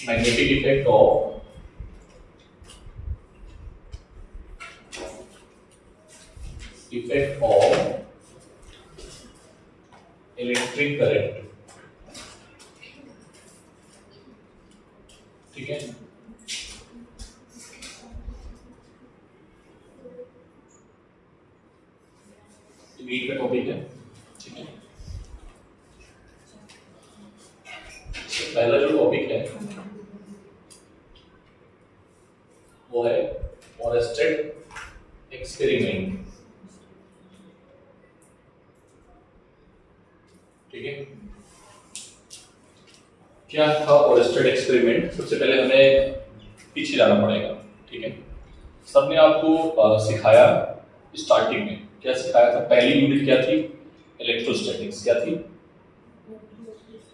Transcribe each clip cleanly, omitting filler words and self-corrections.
magnetic effect of electric current. ठीक है, NEET का टॉपिक है। ठीक है, पहला जो टॉपिक है वो है ओरेस्टेड एक्सपेरिमेंट। ठीक है, क्या था ओरेस्टेड एक्सपेरिमेंट? सबसे पहले हमें पीछे जाना पड़ेगा। ठीक है, सबने आपको सिखाया स्टार्टिंग में, क्या सिखाया था? पहली यूनिट क्या थी? इलेक्ट्रोस्टैटिक्स। क्या थी?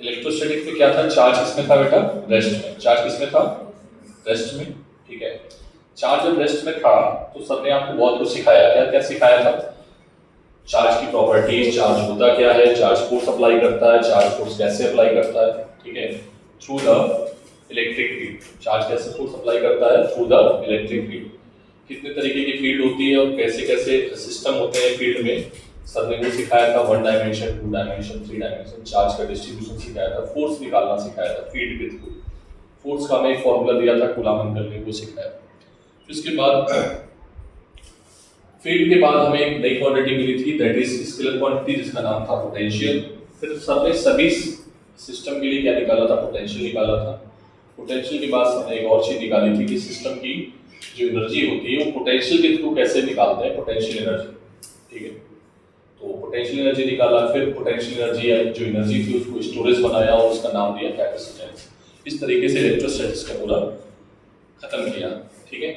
इलेक्ट्रोस्टैटिक्स में क्या था? चार्ज किसमें था बेटा? रेस्ट में। चार्ज किसमें था? रेस्ट में। ठीक है, चार्ज जब रेस्ट में था तो सबने आपको बहुत कुछ सिखाया। क्या क्या सिखाया था? चार्ज की प्रॉपर्टीज, चार्ज होता क्या है, चार्ज फोर्स अप्लाई करता है, चार्ज फोर्स कैसे अप्लाई करता है। ठीक है, through the electric field. Charge कैसे फोर्स अप्लाई करता है? Through the electric field. कितने तरीके की फील्ड होती है और कैसे कैसे सिस्टम होते हैं फील्ड में, सर ने वो सिखाया था। 1 डायमेंशन, 2 डायमेंशन, 3 डायमेंशन। चार्ज का डिस्ट्रीब्यूशन सिखाया था, फोर्स निकालना सिखाया था फील्ड के थ्रू। फोर्स का हमें एक फॉर्मूला दिया था कूलॉम अंकल ने, वो सिखाया। इसके बाद फील्ड के बाद हमें एक नई क्वांटिटी मिली थी, दैट इज स्केलर क्वांटिटी, जिसका नाम था पोटेंशियल। फिर सबने सभी सिस्टम के लिए क्या निकाला था? पोटेंशियल निकाला था। पोटेंशियल के बाद सबने एक और चीज निकाली थी कि सिस्टम की जो एनर्जी होती है वो पोटेंशियल के थ्रू कैसे निकालते हैं, पोटेंशियल एनर्जी। ठीक है, तो पोटेंशियल एनर्जी निकाला। फिर पोटेंशियल एनर्जी जो एनर्जी थी उसको स्टोरेज बनाया और उसका नाम दिया कैपेसिटेंस। इस तरीके से इलेक्ट्रोस्टैटिक्स का पूरा खत्म किया। ठीक है,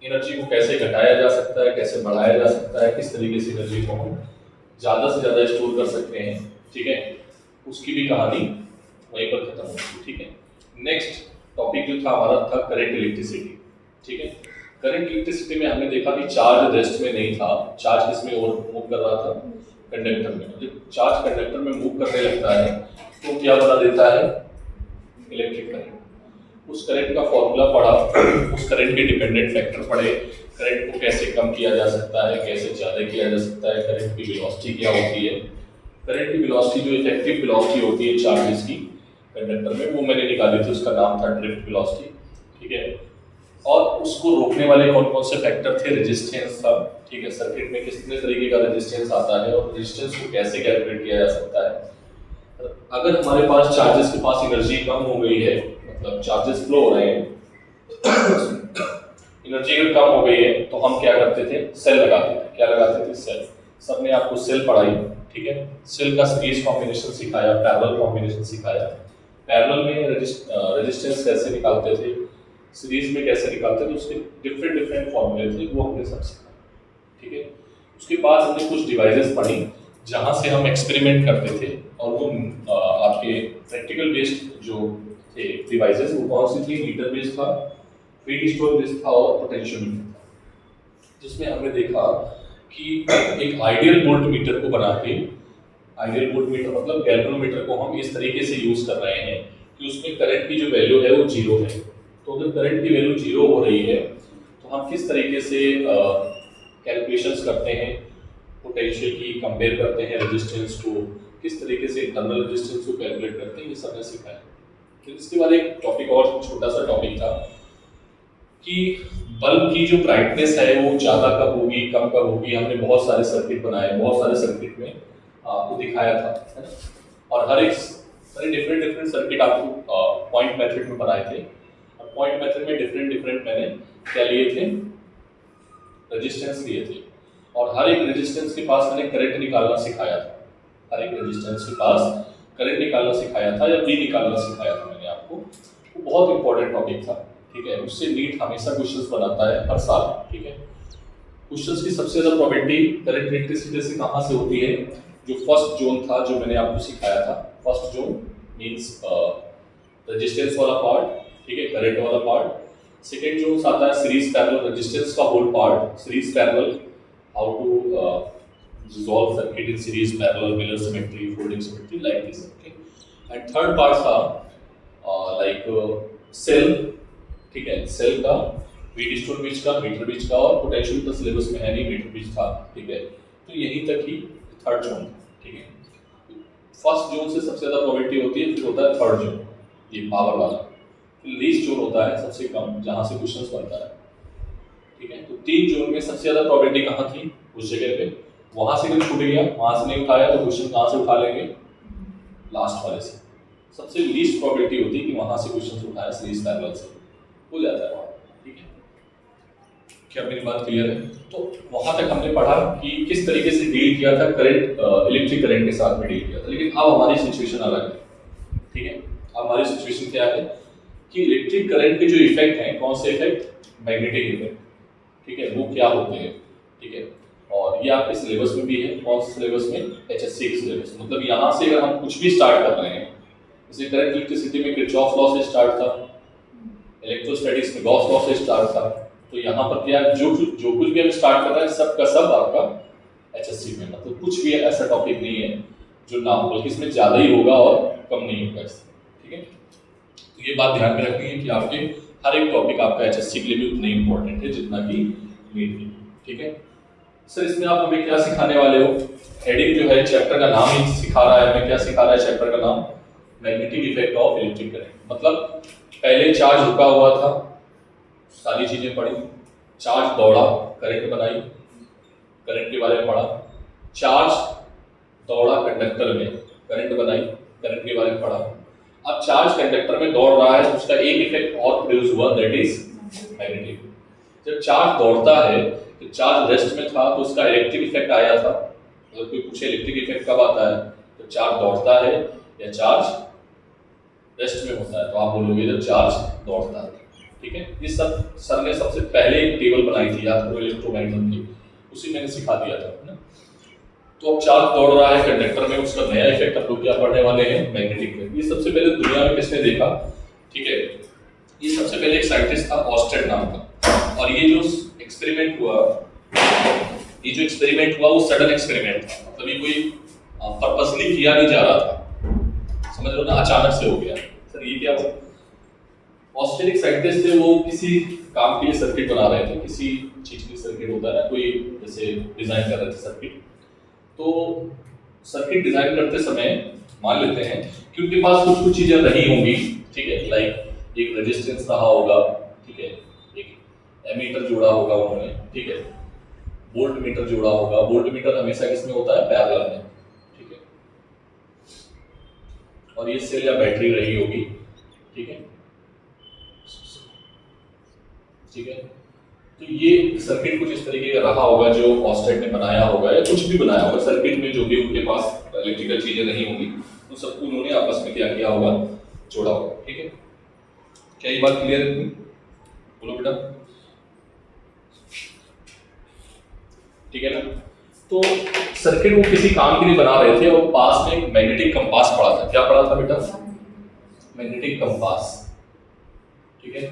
एनर्जी को कैसे घटाया जा सकता है, कैसे बढ़ाया जा सकता है, किस तरीके से एनर्जी को हम ज़्यादा से ज़्यादा स्टोर कर सकते हैं। ठीक है, उसकी भी कहानी वहीं पर खत्म होगी। ठीक है, नेक्स्ट टॉपिक जो था हमारा था करंट इलेक्ट्रिसिटी। ठीक है, करंट इलेक्ट्रिसिटी में हमने देखा कि चार्ज रेस्ट में नहीं था, चार्ज किस में और मूव कर रहा था? कंडक्टर में। जब चार्ज कंडक्टर में मूव करने लगता है तो क्या बना देता है? Electric current. उस करंट का फॉर्मूला पढ़ा, उस करंट के डिपेंडेंट फैक्टर पढ़े, करंट को कैसे कम किया जा सकता है, कैसे ज़्यादा किया जा सकता है, करंट की वेलोसिटी क्या होती है। करंट की वेलोसिटी जो इफेक्टिव वेलोसिटी होती है चार्जेस की कंडक्टर में, वो मैंने निकाली थी, उसका नाम था ड्रिफ्ट वेलोसिटी। ठीक है, और उसको रोकने वाले कौन कौन से फैक्टर थे? रेजिस्टेंस था। ठीक है, सर्किट में कितने तरीके का रेजिस्टेंस आता है और रेजिस्टेंस को कैसे कैलकुलेट किया जा सकता है। अगर हमारे पास चार्जेस के पास एनर्जी कम हो गई है, मतलब चार्जेस फ्लो हो रहे हैं, एनर्जी अगर कम हो गई है तो हम क्या करते थे? सेल लगाते थे। क्या लगाते थे? सेल। सबने आपको सेल पढ़ाई। ठीक है, सेल का सीरीज कॉम्बिनेशन सिखाया, पैरेलल कॉम्बिनेशन सिखाया। पैरेलल में रेजिस्टेंस कैसे निकालते थे, सीरीज में कैसे निकालते थे, उसके डिफरेंट डिफरेंट फॉर्मूले थे, वो हमने सब सीखा। ठीक है, उसके बाद हमने कुछ डिवाइसेस पढ़ी जहाँ से हम एक्सपेरिमेंट करते थे, और वो आपके प्रैक्टिकल बेस्ड जो थे डिवाइसेस, वो कौन सी थी? मीटर बेस्ड था, फीड स्टोर बेस्ड था और पोटेंशियोमीटर था। जिसमें हमने देखा कि एक आइडियल वोल्ट मीटर को बना के, आइडियल वोल्ट मीटर मतलब गैल्वेनोमीटर को हम इस तरीके से यूज कर रहे हैं कि उसमें करंट की जो वैल्यू है वो जीरो है। तो अगर करंट की वैल्यू जीरो हो रही है तो हम किस तरीके से कैलकुलेशंस करते हैं, पोटेंशियल की कंपेयर करते हैं रेजिस्टेंस को, किस तरीके से इंटरनल रेजिस्टेंस को कैलकुलेट करते हैं, ये सब ने सिखाया। फिर इसके बाद एक टॉपिक और छोटा सा टॉपिक था कि बल्ब की जो ब्राइटनेस है वो ज़्यादा कब होगी, कम कब होगी। हमने बहुत सारे सर्किट बनाए, बहुत सारे सर्किट में आपको दिखाया था, है ना। और हर एक सारे डिफरेंट डिफरेंट सर्किट आपको पॉइंट मेथड में बनाए थे। और पॉइंट मेथड में डिफरेंट डिफरेंट मैंने क्या लिए थे? रेजिस्टेंस लिए थे। और हर एक रेजिस्टेंस के पास मैंने करंट निकालना सिखाया था। हर एक रेजिस्टेंस के पास करंट निकालना सिखाया था, या बी निकालना सिखाया था मैंने आपको। वो बहुत इंपॉर्टेंट टॉपिक था। ठीक है, उससे नीट हमेशा क्वेश्चंस बनाता है हर साल। ठीक है, क्वेश्चंस की सबसे ज्यादा प्रोबेबिलिटी करंट इलेक्ट्रिसिटी से कहाँ से होती है? जो फर्स्ट जोन था, जो मैंने आपको सिखाया था, फर्स्ट जोन मींस रेजिस्टेंस वाला पार्ट। ठीक है, करंट वाला पार्ट। सेकेंड जोन आता है सीरीज पैरेलल रेजिस्टेंस का whole part, series parallel, how to resolve circuit in series, parallel, Miller symmetry, folding symmetry, like this. Okay, and third part था like cell, ठीक है, cell का wheat stone बीच का, metre बीच का, और पोटेंशियल तो syllabus में है नहीं, मीटर बीच था, ठीक है। तो यहीं तक ही थर्ड जोन, ठीक है। फर्स्ट जोन से सबसे ज्यादा प्रोबेबिलिटी होती है, फिर होता है थर्ड जोन, ये पावर वाला। फिर लीस्ट जोन होता है सबसे कम, जहां से क्वेश्चंस बनता है, ठीक है। तो 3 जोन में सबसे ज्यादा प्रोबेबिलिटी कहाँ थी, उस जगह पे। वहां से अगर छूट गया, वहां से नहीं उठाया, तो क्वेश्चन कहाँ से उठा लेंगे, लास्ट वाले से। सबसे लीस्ट प्रोबेबिलिटी होती है कि वहां से क्वेश्चन उठाया, सीरीज पैरेलल से हो जाता है वहाँ, ठीक है। क्या मेरी बात क्लियर है? तो वहां तक हमने पढ़ा कि किस तरीके से डील किया था करंट, इलेक्ट्रिक करंट के साथ में डील किया था। लेकिन अब हमारी सिचुएशन अलग है, ठीक है। अब हमारी सिचुएशन क्या है कि इलेक्ट्रिक करंट के जो इफेक्ट हैं, कौन से इफेक्ट, मैग्नेटिक इफेक्ट, ठीक है, वो क्या होते हैं, ठीक है। और ये आपके सिलेबस में भी है, कौन से सिलेबस में, HSC के सिलेबस। मतलब यहाँ से अगर हम कुछ भी स्टार्ट कर रहे हैं, जैसे करंट इलेक्ट्रिसिटी में किरचॉफ लॉ से स्टार्ट था, इलेक्ट्रोस्टैटिक्स में गॉस लॉ से स्टार्ट था, तो यहाँ पर क्या जो कुछ भी हम स्टार्ट कर रहे हैं, सब का सब आपका HSC में, मतलब कुछ भी ऐसा टॉपिक नहीं है जो ना हो, बल्कि इसमें ज्यादा ही होगा और कम नहीं होगा इससे, ठीक है। तो ये बात ध्यान में रखनी है कि आपके हर एक टॉपिक आपका HSC के लिए भी उतना ही इंपॉर्टेंट है जितना कि नीट की, ठीक है। सर इसमें आप हमें क्या सिखाने वाले हो? हेडिंग जो है, चैप्टर का नाम ही सिखा रहा है हमें, क्या सिखा रहा है चैप्टर का नाम, magnetic effect of electric current. मतलब पहले चार्ज रुका हुआ था, सारी चीजें पढ़ी, चार्ज दौड़ा, करंट बनाई, करंट के बारे में पढ़ा, चार्ज दौड़ा कंडक्टर में, करंट बनाई, करंट के बारे में पढ़ा। अब चार्ज कंडक्टर में दौड़ रहा है, तो उसका एक इफेक्ट और प्रोड्यूस हुआ, दैट इज मैग्नेटिक। जब चार्ज दौड़ता है, तो चार्ज रेस्ट में था, तो उसका इलेक्ट्रिक इफेक्ट आया था। अगर कोई पूछे इलेक्ट्रिक इफेक्ट कब आता है, तो चार्ज दौड़ता है या चार्ज रेस्ट में होता है, तो आप बोलोगे जब चार्ज दौड़ता है, ठीक है। ये सब सर ने सबसे पहले एक टेबल बनाई थी, याद करो, इलेक्ट्रोमैग्नेटिज्म की, उसी मैंने सिखा दिया था ना। तो अब चार्ज दौड़ रहा है कंडक्टर में, उसका नया इफेक्ट हम लोग क्या पढ़ने वाले हैं, मैग्नेटिक इफेक्ट। ये सबसे पहले दुनिया में किसने देखा, ठीक है, ये सबसे पहले एक साइंटिस्ट था ऑस्टेड नाम का। और ये जो एक्सपेरिमेंट हुआ, वो सडन एक्सपेरिमेंट था, मतलब ये कोई पर्पसली किया नहीं जा रहा था, समझ लो ना, अचानक से हो गया। सर ये क्या हुआ? ऑस्टेड एक साइंटिस्ट थे, वो किसी काम के लिए सर्किट बना रहे थे, किसी चीज की सर्किट होता है ना, कोई जैसे डिजाइन कर रहे थे सर्किट। तो सर्किट डिजाइन करते समय मान लेते हैं कि उनके पास कुछ चीजें रही होंगी, ठीक है, लाइक एक रेजिस्टेंस रहा होगा, ठीक है, एक एमीटर जोड़ा होगा उन्होंने, ठीक है, वोल्ट मीटर जोड़ा होगा। वोल्ट मीटर हमेशा किसमें होता है, पैरेलल में, ठीक है। और ये सेल या बैटरी रही होगी, ठीक है, ठीक है। तो ये सर्किट कुछ इस तरीके का रहा होगा जो ऑस्टेड ने बनाया होगा, या कुछ भी बनाया होगा सर्किट में, जो भी उनके पास इलेक्ट्रिकल चीजें नहीं होंगी, तो सबको उन्होंने आपस में क्या किया होगा, जोड़ा होगा, ठीक है। क्या ये बात क्लियर है? बोलो बेटा, ठीक है ना। तो सर्किट वो किसी काम के लिए बना रहे थे, और पास में एक मैग्नेटिक कंपास पड़ा था। क्या पड़ा था बेटा? मैग्नेटिक कंपास, ठीक है।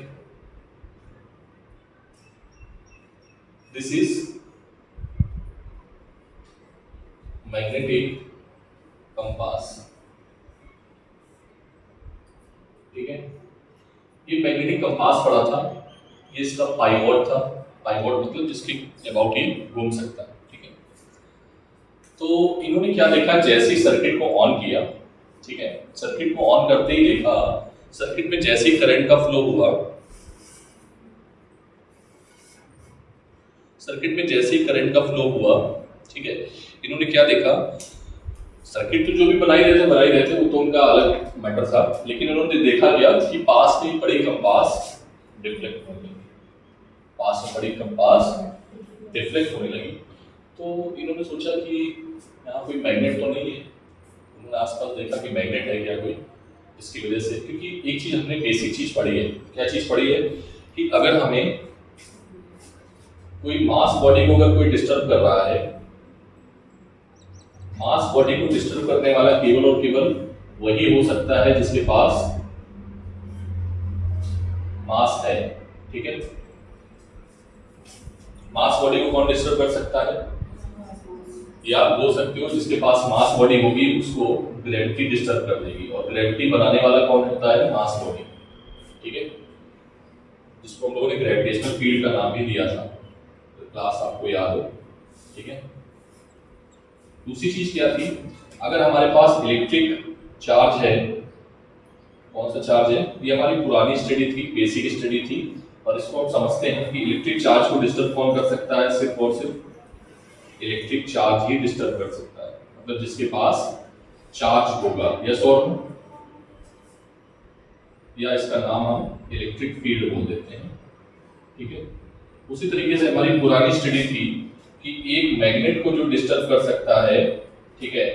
दिस इज मैग्नेटिक कंपास, ठीक है। ये मैग्नेटिक कंपास पड़ा था, ये इसका पाइवोट था। पाइवोट मतलब जिसके अबाउट ये घूम सकता है, ठीक है। तो इन्होंने क्या देखा, जैसे ही सर्किट को ऑन किया, ठीक है, सर्किट को ऑन करते ही देखा, सर्किट में जैसे ही करंट का फ्लो हुआ, सर्किट में जैसे ही करंट का फ्लो हुआ, ठीक है, इन्होंने क्या देखा, सर्किट तो जो भी बना ही रहे थे, वो तो उनका अलग मैटर था, लेकिन इन्होंने देखा क्या कि पास में पड़ी कंपास डिफ्लेक्ट होने लगी, पास में पड़ी कंपास डिफ्लेक्ट होने लगी। तो इन्होंने सोचा कि यहाँ कोई मैग्नेट तो नहीं है, उन्होंने आसपास देखा कि मैग्नेट है क्या कोई, इसकी वजह से, क्योंकि एक चीज हमने बेसिक चीज पढ़ी है। क्या चीज पढ़ी है? कि अगर हमें कोई मास बॉडी को अगर कोई डिस्टर्ब कर रहा है, मास बॉडी को डिस्टर्ब करने वाला केवल और केवल वही हो सकता है जिसके पास मास है, ठीक है। मास बॉडी को कौन डिस्टर्ब कर सकता है? या आप बोल सकते हो जिसके पास मास बॉडी होगी उसको ग्रेविटी डिस्टर्ब कर देगी, और ग्रेविटी बनाने वाला कौन होता है? मास बॉडी, ठीक है, जिसको हम लोगों ने ग्रेविटेशनल फील्ड का नाम भी दिया था, तो क्लास आपको याद है, ठीक है। दूसरी चीज क्या थी, अगर हमारे पास इलेक्ट्रिक चार्ज है, कौन सा चार्ज है, ये हमारी पुरानी स्टडी थी, बेसिक स्टडी थी, और इसको हम समझते हैं कि इलेक्ट्रिक चार्ज को डिस्टर्ब कौन कर सकता है, सिर्फ और सिर्फ इलेक्ट्रिक चार्ज ही डिस्टर्ब कर सकता है, मतलब जिसके पास चार्ज होगा, यस और नो, या इसका नाम हम इलेक्ट्रिक फील्ड बोल देते हैं, ठीक है। उसी तरीके से हमारी पुरानी स्टडी थी कि एक मैग्नेट को जो डिस्टर्ब कर सकता है, ठीक है,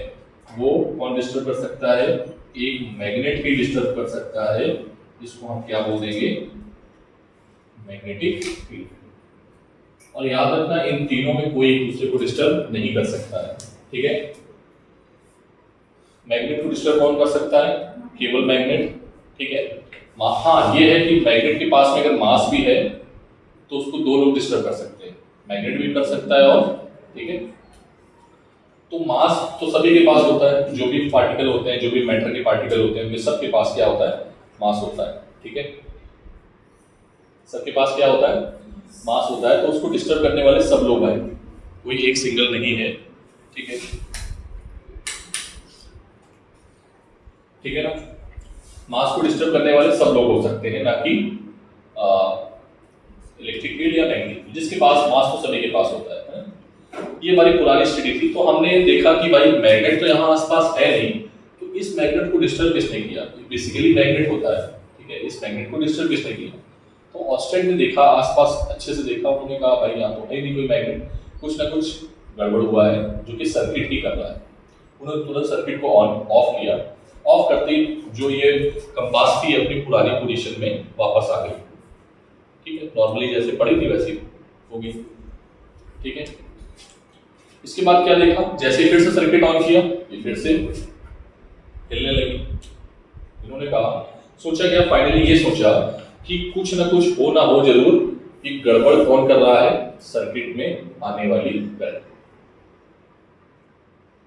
वो कौन डिस्टर्ब कर सकता है, एक मैग्नेट ही डिस्टर्ब कर सकता है, इसको हम क्या बोल देंगे, मैग्नेटिक फील्ड। और याद रखना इन तीनों में कोई एक दूसरे को डिस्टर्ब नहीं कर सकता है, ठीक है। मैग्नेट को डिस्टर्ब कौन कर सकता है, केवल मैग्नेट, ठीक है। हाँ ये है कि मैग्नेट के पास में अगर मास भी है तो उसको दो लोग डिस्टर्ब कर सकते हैं, मैग्नेट भी कर सकता है और, ठीक है। तो मास तो सभी के पास होता है, जो भी पार्टिकल होते हैं, जो भी मैटर के पार्टिकल होते हैं, उनके सबके पास क्या होता है, मास होता है, ठीक है। सबके पास क्या होता है, मास होता है, तो उसको डिस्टर्ब करने वाले सब लोग हैं, कोई एक सिंगल नहीं है, ठीक है, ठीक है ना। मास को डिस्टर्ब करने वाले सब लोग हो सकते हैं, ना कि इलेक्ट्रिक फील्ड या मैग्नेट, जिसके पास मास तो सभी के पास होता है। ये हमारी पुरानी स्टडी थी, तो हमने देखा कि भाई मैग्नेट तो यहाँ आसपास है नहीं, तो इस मैग्नेट को डिस्टर्ब किसने किया, बेसिकली मैग्नेट होता है, ठीक है, इस मैग्नेट को डिस्टर्ब किसने किया, तो ऑस्टेड ने देखा आसपास, अच्छे से देखा, उन्होंने कहा भाई यहाँ तो है नहीं कोई मैग्नेट, कुछ ना कुछ गड़बड़ हुआ है जो कि सर्किट ही कर रहा है। उन्होंने तुरंत सर्किट को ऑन ऑफ किया, ऑफ करते ही जो ये कंपास थी अपनी पुरानी पोजीशन में वापस आ गई, ठीक है, नॉर्मली जैसे पड़ी थी वैसी होगी, ठीक है। इसके बाद क्या देखा, जैसे फिर से सर्किट ऑन किया, ये फिर से हिलने लगी। इन्होंने कहा, सोचा क्या, फाइनली ये सोचा कि कुछ ना कुछ हो ना हो जरूर, कि गड़बड़ कौन कर रहा है, सर्किट में आने वाली करंट।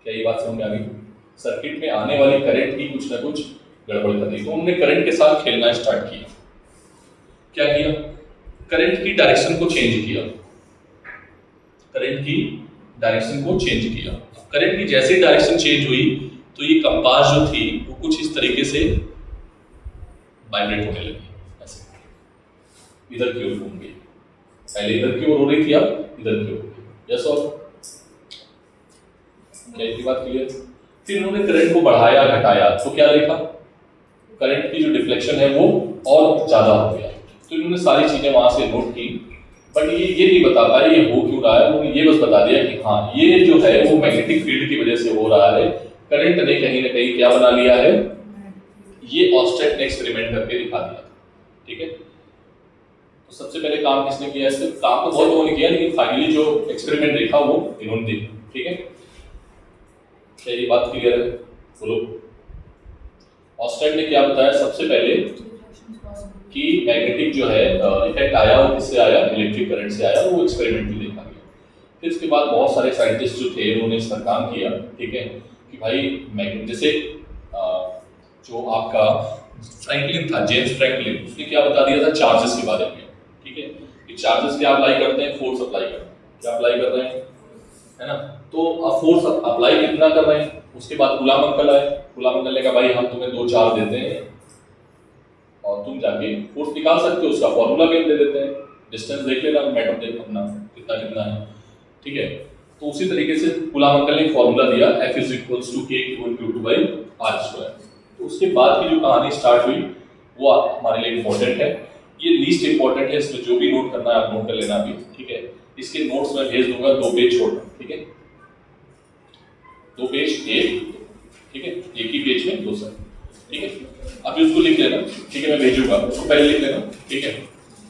क्या ये बात समझ में आ गई, सर्किट में आने वाली करंट की कुछ ना कुछ गड़बड़ कर दी, तो हमने करंट के साथ खेलना स्टार्ट किया। क्या किया, करंट की डायरेक्शन को चेंज किया, करंट की डायरेक्शन को चेंज किया। करंट की जैसे डायरेक्शन चेंज हुई तो ये कंपास जो थी वो कुछ इस तरीके से वाइब्रेट होने लगी, ऐसे इधर की ओर घूम गई, पहले इधर की ओर हो रही थी, अब इधर की ओर। यस और क्या ये बात क्लियर। फिर उन्होंने करंट को बढ़ाया घटाया, तो क्या देखा, करंट की जो डिफ्लेक्शन है वो और ज्यादा हो गया। तो इन्होंने सारी चीजें वहां से नोट की, बट ये नहीं बता पाया ये हो क्यों रहा है, उन्होंने ये बस बता दिया कि हाँ ये जो है वो मैग्नेटिक फील्ड की वजह से हो रहा है। करंट ने कहीं ना कहीं क्या बना लिया है, ये ऑस्टेड ने एक्सपेरिमेंट करके दिखा दिया, ठीक है। तो सबसे पहले काम किसने किया, इससे काम तो बहुत लोगों ने किया, लेकिन फाइनली जो एक्सपेरिमेंट देखा वो इन्होंने देखा, ठीक है। क्या ये बात क्लियर है, बोलो। ऑस्टेड ने क्या बताया सबसे पहले कि मैग्नेटिक जो है इफेक्ट आया, वो किससे आया, इलेक्ट्रिक करंट से आया, वो एक्सपेरिमेंट भी देखा गया। फिर इसके बाद बहुत सारे साइंटिस्ट जो थे उन्होंने इस पर काम किया, ठीक है, कि भाई मैग्नेट जैसे जो आपका फ्रैंकलिन था, जेम्स फ्रैंकलिन, उसने क्या बता दिया था चार्जेस के बारे में, ठीक है, कि चार्जेस क्या अप्लाई करते हैं, फोर्स अप्लाई करते हैं, क्या अप्लाई कर रहे हैं, है ना। तो अब फोर्स अप्लाई कितना कर रहे हैं, उसके बाद गुलाम अंकल आए, गुलाम अंकल ने कहा भाई हम तुम्हें 2 चार्ज देते हैं और तुम जाके फोर्स निकाल सकते हो, उसका फॉर्मूला भी दे देते हैं, डिस्टेंस देख लेना, मैटर देख अपना कितना कितना है, ठीक है। तो उसी तरीके से गुलाम अंकल ने फॉर्मूला दिया F = K = Q2/r²। तो उसके बाद की जो कहानी स्टार्ट हुई वो हमारे लिए इम्पोर्टेंट है, ये लीस्ट इम्पोर्टेंट है, इसमें जो भी नोट करना है आप नोट कर लेना भी, ठीक है। इसके नोट्स मैं भेज दूंगा, 2 पेज छोड़, ठीक है, 2 पेज एक, ठीक है, एक ही पेज में 2 सर, ठीक है। अभी उसको लिख लेना, ठीक है, मैं भेजूंगा, उसको पहले लिख लेना, ठीक है।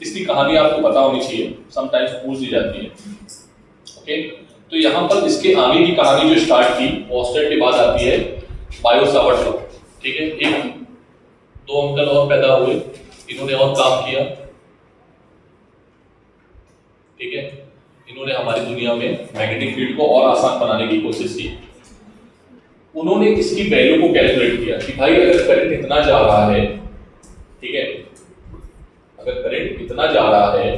इसकी कहानी आपको पता होनी चाहिए, समटाइम्स पूछ दी जाती है, ओके। तो यहाँ पर इसके आगे की कहानी जो स्टार्ट की ऑस्टेड के बाद आती है बायो-सावर्ट लॉ, ठीक है। एक 2 अंकल और पैदा हुए, इन्होंने और काम किया, ठीक है, इन्होंने हमारी दुनिया में मैग्नेटिक फील्ड को और आसान बनाने की कोशिश की। उन्होंने इसकी वैल्यू को कैलकुलेट किया कि भाई अगर करंट इतना जा रहा है, ठीक है, अगर करंट इतना जा रहा है,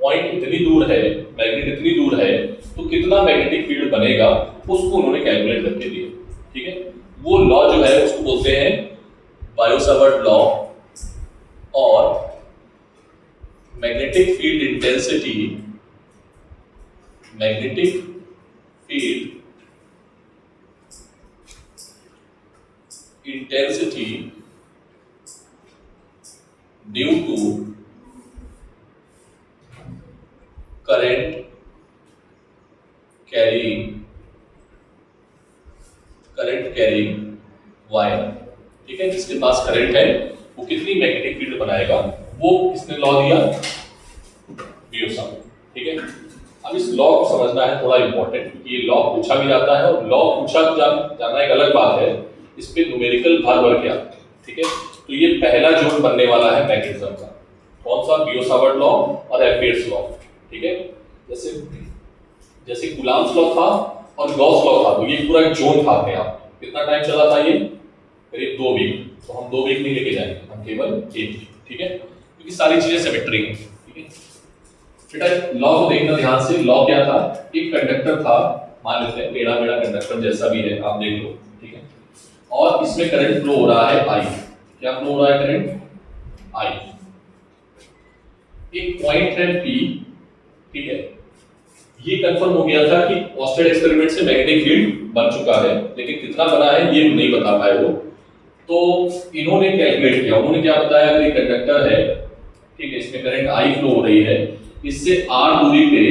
पॉइंट इतनी दूर है, मैग्नेट इतनी दूर है, तो कितना मैग्नेटिक फील्ड बनेगा उसको उन्होंने कैलकुलेट करके दिया। ठीक है, वो लॉ जो है उसको बोलते हैं बायो-सावर्ट लॉ, और magnetic field intensity, magnetic field intensity due to current carrying wire. ठीक है, जिसके पास करंट है वो कितनी मैग्नेटिक फील्ड बनाएगा, वो किसने लॉ दिया, बायो-सावर्ट। ठीक है, अब इस लॉ को समझना है थोड़ा इंपॉर्टेंट, क्योंकि ये लॉ पूछा भी जाता है, और लॉ पूछा जाना एक अलग बात है, इस पे न्यूमेरिकल भार भर के आता है। ठीक है, तो ये पहला जोड़ बनने वाला है मैग्नेटिज्म का, कौन सा, बायो-सावर्ट लॉ और एम्पीयर्स लॉ। ठीक है, जैसे कूलॉम्स लॉ था और गॉस लॉ था, तो ये पूरा एक जोन था अपने आप। कितना टाइम चला था ये, करीब 2 वीक। तो हम 2 वीक नहीं लेके जाएंगे, हम केवल 1 वीक। ठीक है, क्योंकि सारी चीजें सिमेट्री हैं। ठीक है बेटा, लॉ को देखना ध्यान से। लॉ क्या था, एक कंडक्टर था, मान लेते हैं टेढ़ा मेढ़ा कंडक्टर जैसा भी है, आप देख लो। ठीक है, और इसमें करंट फ्लो हो रहा है आई। क्या फ्लो हो रहा है, करंट आई। एक पॉइंट है पी। ठीक है, ये कंफर्म हो गया था कि ऑस्टेड एक्सपेरिमेंट से मैग्नेटिक फील्ड बन चुका है, लेकिन कितना बना है ये नहीं बता पाए वो। तो इन्होंने कैलकुलेट किया, उन्होंने क्या बताया, अगर ये कंडक्टर है, ठीक है, इसमें करंट आई फ्लो हो रही है, इससे आर दूरी पे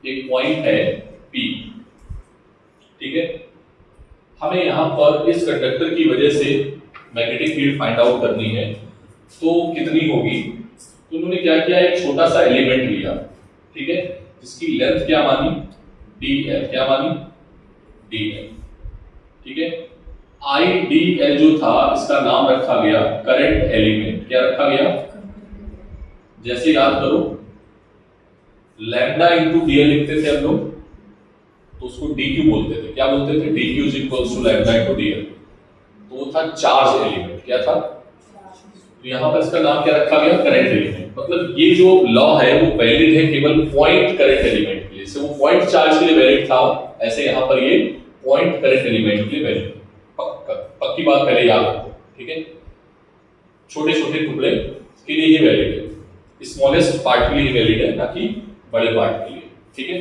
एक पॉइंट है पी। ठीक है, हमें यहां पर इस कंडक्टर की वजह से मैग्नेटिक फील्ड फाइंड आउट करनी है, तो कितनी होगी। तो उन्होंने क्या किया, एक छोटा सा एलिमेंट लिया। ठीक है, जिसकी लेंथ क्या मानी, dl। क्या मानी, dl। ठीक है, IDL जो था, इसका नाम रखा गया करंट एलिमेंट। क्या रखा गया, जैसे याद करो, लैम्डा इंटू dl लिखते थे हम लोग, तो उसको dq बोलते थे। क्या बोलते थे, dq is equals to lambda into dl। तो वो था चार्ज एलिमेंट। क्या था, तो यहां पर इसका नाम क्या रखा गया, करंट एलिमेंट। मतलब ये जो लॉ है वो वैलिड है केवल पॉइंट करंट एलिमेंट के लिए। से वो पॉइंट चार्ज के लिए वैलिड था, ऐसे यहां पर ये पॉइंट करंट एलिमेंट के लिए वैलिड। पक्की बात पहले याद रखो। ठीक है, छोटे छोटे टुकड़े के लिए ये वैलिड है, स्मॉलेस्ट पार्ट के लिए वैलिड है, ना कि बड़े पार्ट के लिए। ठीक है,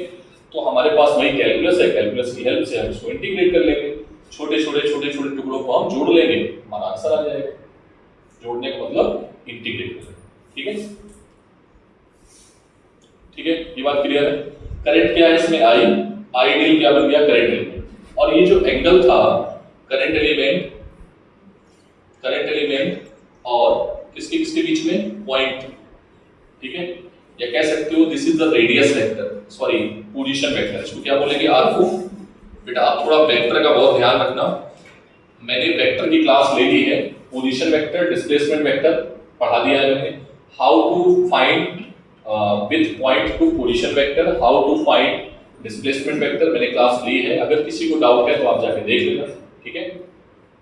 तो हमारे पास वही कैलकुलस है, कैलकुलस की हेल्प से हम इसको इंटीग्रेट कर लेंगे। छोटे छोटे टुकड़ों को हम जोड़ लेंगे, हमारा आंसर आ जाएगा। जोड़ने का मतलब इंटीग्रेट करना। ठीक है, ठीक है, ये बात क्लियर है। करंट क्या है इसमें, आई डी क्या बन गया, करंट एलिमेंट। और ये जो एंगल था करंट एलिमेंट और किसके किसके बीच में, पॉइंट। ठीक है, या कह सकते हो this is the radius vector, sorry position vector. इसको क्या बोलेंगे, आर को। बेटा आप थोड़ा वेक्टर का बहुत ध्यान रखना, मैंने वेक्टर की क्लास ले ली है, पोजीशन वेक्टर, डिस्प्लेसमेंट वेक्टर पढ़ा दिया है मैंने। How to find with point to position vector, how to find displacement vector, मैंने क्लास ली है। अगर किसी को डाउट है तो आप जाके देख लेना। ठीक है,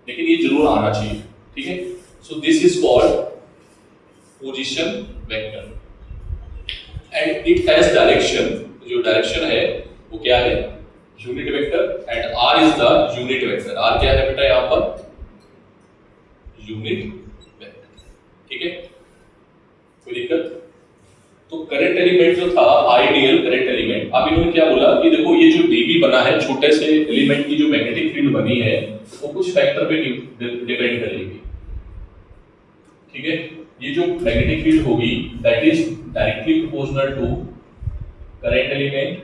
लेकिन ये जरूर आना चाहिए। ठीक है, so this is called position vector and it has direction. जो डायरेक्शन है वो क्या है, unit vector, and R is the unit vector. R क्या है बेटा, यहां पर यूनिट वेक्टर। ठीक है, कोई दिक्कत। तो करंट एलिमेंट जो था, आइडियल करंट एलिमेंट, अब इन्होंने क्या बोला कि देखो ये जो डीबी बना है, छोटे से एलिमेंट की जो मैग्नेटिक फील्ड बनी है वो कुछ फैक्टर पे डिपेंड करेगी। ठीक है, ये जो मैग्नेटिक फील्ड होगी that is directly proportional to current element,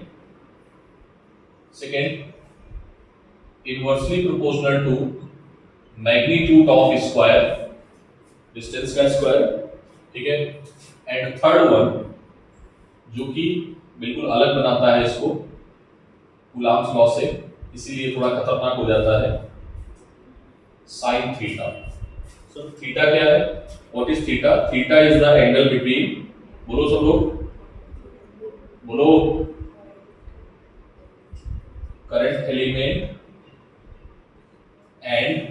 second inversely proportional to magnitude of square, distance का स्क्वायर। ठीक है, एंड थर्ड वन जो कि बिल्कुल अलग बनाता है इसको कूलॉम्स लॉ से, इसीलिए थोड़ा खतरनाक हो जाता है, साइन थीटा। सो थीटा क्या है, what is theta, theta is the angle between, बोलो सब लोग बोलो, current element and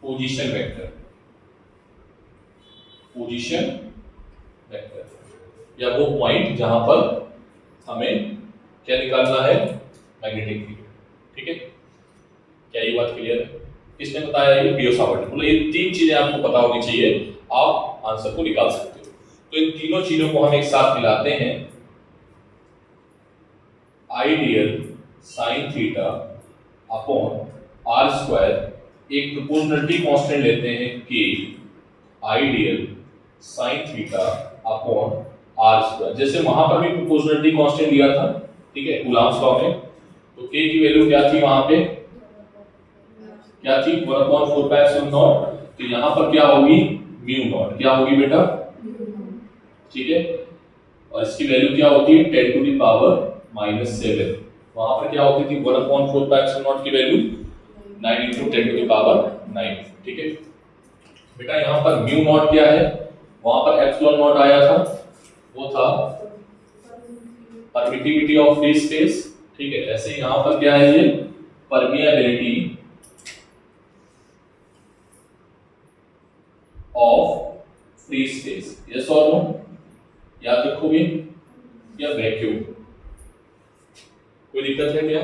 position vector. Position vector, या वो पॉइंट जहां पर हमें क्या निकालना है, मैग्नेटिक फील्ड। ठीक है, क्या ये बात क्लियर है? किसने बताया? ये बियोसावर्ट ने। मतलब ये तीन चीजें आपको पता होनी चाहिए, आप आंसर को निकाल सकते हो। तो इन तीनों चीजों को हम एक साथ मिलाते हैं, I dl sine theta upon R square, एक प्रोपोर्शनलिटी कांस्टेंट लेते हैं के, I dl sine theta upon R square. जैसे वहां पर भी प्रोपोर्शनलिटी कांस्टेंट दिया था, ठीक है, कूलॉम्स लॉ में, तो के की वैल्यू क्या थी वहां पे, क्या थी 1/4πε0। तो यहां पर क्या होगी, म्यू नॉट। क्या होगी बेटा? ठीक है, और इसकी वैल्यू क्या होती है 10 टू द पावर -7। वहां पर क्या होती थी 1/4πε0 की वैल्यू 9 × 10 टू द पावर 9। ठीक है बेटा, यहां पर म्यू नॉट क्या है, वहां पर एप्सिलॉन नॉट आया था, वो था परमिटिविटी ऑफ फ्री स्पेस। ठीक है, ऐसे यहां पर क्या है, ये permeability of free space. Yes और नो, याद रखोगे? या वैक्यूम, कोई दिक्कत है क्या?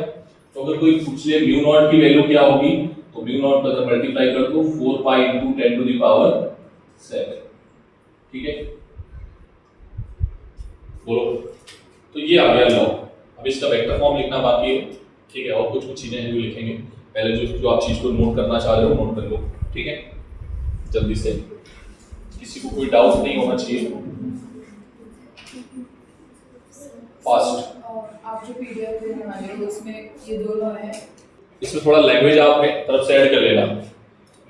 तो अगर कोई पूछ ले म्यू नॉट की वैल्यू क्या होगी, तो म्यू नॉट पर मल्टीप्लाई कर दो 4π × 10 टू द पावर 7। ठीक है, बोलो। तो ये आ गया लॉ। अब इसका वेक्टर फॉर्म लिखना बाकी है। ठीक है, और कुछ चीजें हैं जो लिखेंगे। पहले जो आप चीज को नोट करना चाह रहे हो नोट कर लो। ठीक है, जल्दी से, किसी को कोई डाउट नहीं होना चाहिए। फास्ट। आप जो पीडीएफ देने वाले हो उसमें ये दोनों है, इसमें थोड़ा लैंग्वेज आपने तरफ से ऐड कर लेना।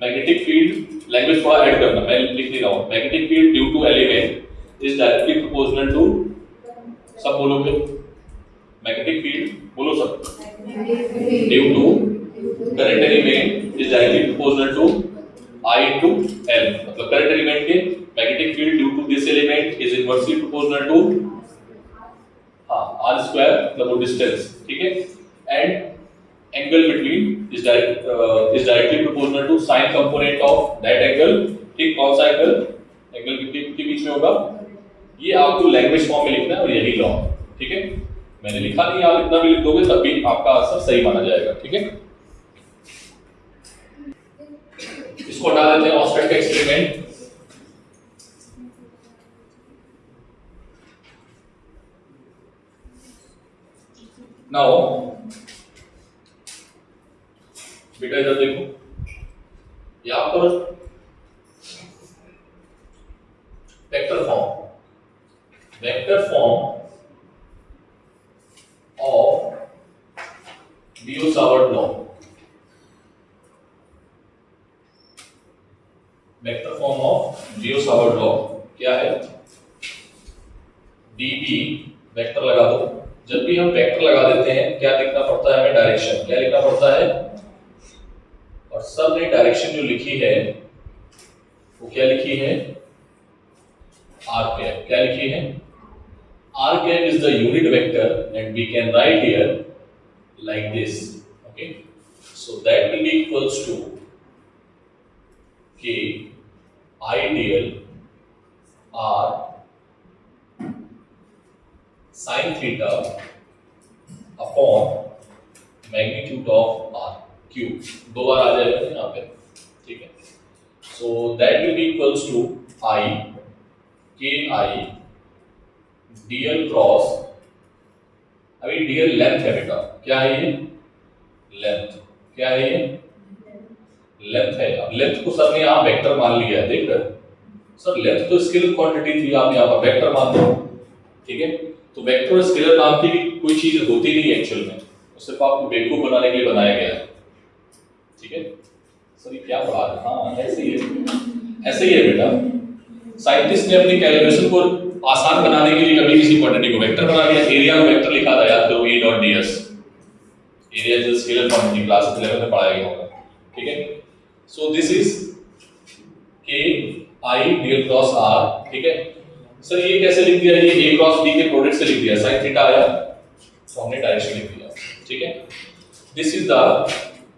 मैग्नेटिक फील्ड लैंग्वेज थोड़ा ऐड करना, मैं लिख नहीं रहा हूं। Magnetic field due to element is directly proportional to, सब बोलोगे मैग्नेटिक फील्ड, बोलो सब, due to current element is directly proportional to I into L। मतलब करंट एलिमेंट के magnetic field due to this element is inversely proportional to R square, मतलब वो distance. ठीक है, and angle between is directly proportional to sign component of that angle. ठीक, कौन सा angle? Angle के बीच में होगा। ये आपको लैंग्वेज फॉर्म में लिखना है और यही लॉ। ठीक है, मैंने लिखा नहीं, आप इतना भी लिख दोगे तब भी आपका आंसर सही माना जाएगा। ठीक है, इसको हटा देते हैं, ऑस्टेड का एक्सपेरिमेंट। नाउ बेटा इधर देखो, यहां पर vector form of Biot Savart law. Vector form of Biot Savart law क्या है? dB वेक्टर लगा दो। जब भी हम वेक्टर लगा देते हैं क्या लिखना पड़ता है हमें? डायरेक्शन। क्या लिखना पड़ता है? और सब ने डायरेक्शन जो लिखी है वो क्या लिखी है? r cap. क्या लिखी है? r cap is the unit vector and we can write here like this. Okay, so that will be equals to k ideal r sin theta upon magnitude of r cube। दो बार आ जाएगा यहाँ पे। ठीक है, so that will be equals to I k I dl cross, अभी dl length है बेटा, क्या है ये? लेंथ। क्या है ये? लेंथ है। अब लेंथ को सर ने यहाँ वेक्टर मान लिया है, देख रहे सर, लेंथ तो स्केलर क्वांटिटी थी, आप यहाँ पर वेक्टर मान दो। ठीक है, तो वेक्टर और स्केलर नाम की भी कोई चीज होती नहीं है एक्चुअल में, तो सिर्फ आपको बेवकूफ बनाने के लिए बनाया गया है। ठीक है सर, ये क्या पढ़ा रहे? हाँ ऐसे ही है, ऐसे ही है बेटा। साइंटिस्ट ने अपनी कैलिब्रेशन को आसान बनाने के लिए कभी किसी क्वांटिटी को वेक्टर बना लिया। एरिया को वेक्टर लिखा था, याद करो, E dot ds। Area is a scalar quantity, class 11 में पढ़ाया गया होगा। ठीक है, so this is k I dl cross r। ठीक है सर, ये कैसे लिख दिया? ये a क्रॉस b के प्रोडक्ट से लिख दिया, sin थीटा आया तो हमने डायरेक्शन लिख दिया। ठीक है, this is the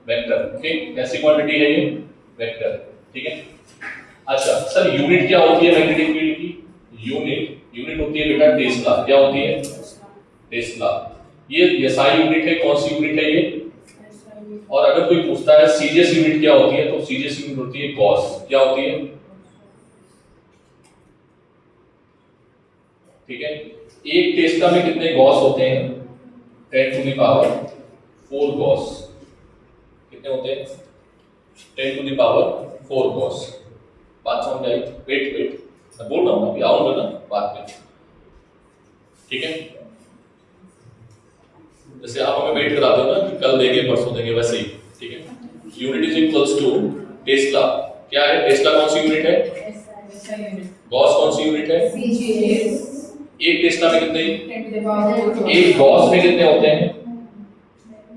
vector. Okay, कैसी क्वांटिटी है ये? वेक्टर। ठीक है, अच्छा सर, यूनिट क्या होती है मैग्नेटिक फील्ड की? यूनिट होती है बेटा टेस्ला। क्या होती है? टेस्ला। ये एसआई यूनिट है। कौन सी यूनिट है ये? और अगर कोई पूछता है सीजीएस यूनिट क्या होती है, तो सीजीएस यूनिट होती है गॉस। क्या होती है? ठीक है। एक टेस्ला में कितने गॉस होते हैं? 10⁴ गॉस। कितने होते हैं? 10⁴ गॉस। बात समझ आई? वेट मैं बोल रहा हूँ, अभी आऊंगा ना बात में। ठीक है, जैसे आप हमें वेट कराते हो ना कि कल देंगे परसों देंगे, वैसे ही। ठीक है, unit is equals to tesla. क्या है टेस्ला? कौन सी यूनिट है? गॉस कौन सी यूनिट है? एक टेस्ला में कितने? एक गॉस में कितने होते हैं?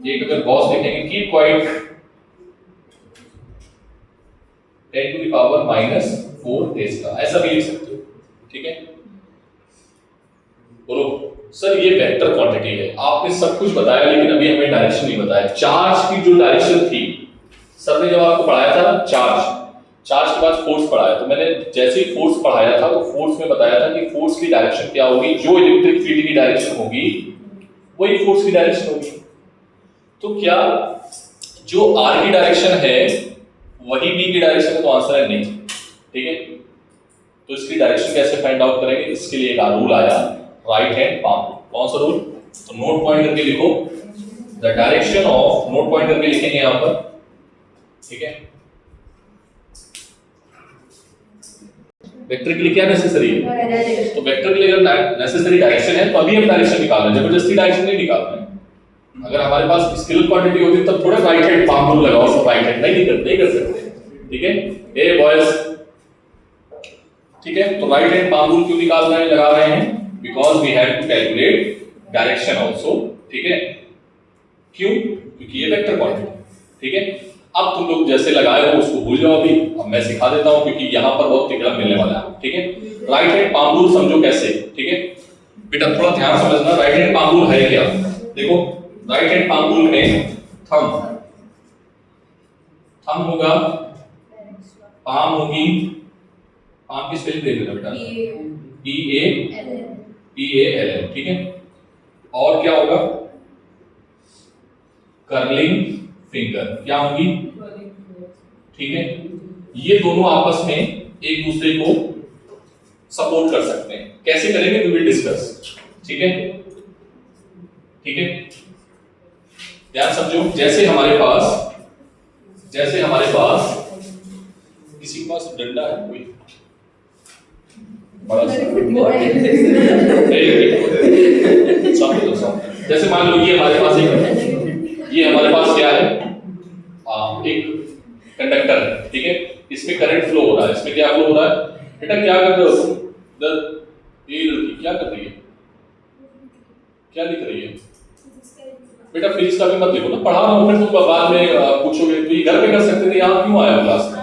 एक अगर गॉस लिखेंगे कीप क्वाइट 10⁻⁻⁴ टेस्ला, ऐसा भी लिख सकते हो। ठीक है, बोलो सर ये वेक्टर क्वांटिटी है। आपने सब कुछ बताया लेकिन अभी हमें डायरेक्शन नहीं बताया। चार्ज की जो डायरेक्शन थी, सर ने जब आपको पढ़ाया था ना चार्ज के बाद फोर्स पढ़ाया, तो मैंने जैसे ही फोर्स पढ़ाया था तो फोर्स में बताया था कि फोर्स की डायरेक्शन क्या होगी? जो इलेक्ट्रिक फील्ड की डायरेक्शन होगी वही फोर्स की डायरेक्शन होगी। तो क्या जो आर की डायरेक्शन है वही बी की डायरेक्शन है? तो आंसर है नहीं। ठीक है, तो इसकी डायरेक्शन कैसे फाइंड आउट करेंगे? इसके लिए एक रूल आया, राइट हैंड पाम। कौन सा रूल? तो नोट पॉइंट करके लिखो, the direction of, note point करके लिखेंगे यहां पर। ठीक है, वेक्टर के लिए क्या नेसेसरी है? तो वेक्टर के लिए अगर नेसेसरी डायरेक्शन है तो अभी हम डायरेक्शन निकालना है, जबरदस्ती डायरेक्शन नहीं निकालना है। अगर हमारे पास स्केलर क्वांटिटी होती तब थोड़ा राइट हैंड पाम रूल लगाओ, सब राइट हैंड नहीं कर सकते। ठीक है, ए बॉयज। ठीक है, तो राइट हैंड पाम रूल क्यों निकाल रहे हैं, लगा रहे हैं? Because we have to calculate direction also. ठीक है, क्यों? क्योंकि ये वेक्टर क्वांटिटी। ठीक है, अब तुम लोग जैसे लगाए हो उसको भूल जाओ अभी, अब मैं सिखा देता हूं क्योंकि यहां पर बहुत तिकड़ा मिलने वाला है। ठीक है, राइट हैंड पाम रूल समझो कैसे। ठीक है बेटा, थोड़ा ध्यान समझना, राइट हैंड पाम रूल है क्या? देखो, राइट हैंड पाम रूल में थंब होगा, पाम होगी, पाम की स्पेलिंग देख लेना बेटा, PALM। ठीक है, और क्या होगा? Curling finger. क्या होगी? ठीक है, ये दोनों आपस में एक दूसरे को सपोर्ट कर सकते हैं। कैसे करेंगे वी विल डिस्कस। ठीक है, ठीक है, ध्यान समझो। जैसे हमारे पास किसी के पास डंडा है कोई बड़ा सा, जैसे मान लो ये हमारे पास क्या है? एक कंडक्टर है। ठीक है, इसमें करंट फ्लो हो रहा है। इसमें क्या फ्लो हो रहा है? बेटा क्या कर रहे हो तुम? ये लड़की क्या कर रही है? क्या लिख रही है? बेटा फिजिक्स का भी मत लिखो ना, पढ़ा रहा हूं, फिर तुम बाद में पूछोगे तो ये घर पे कर सकते थे, यहाँ क्यों आया क्लास में?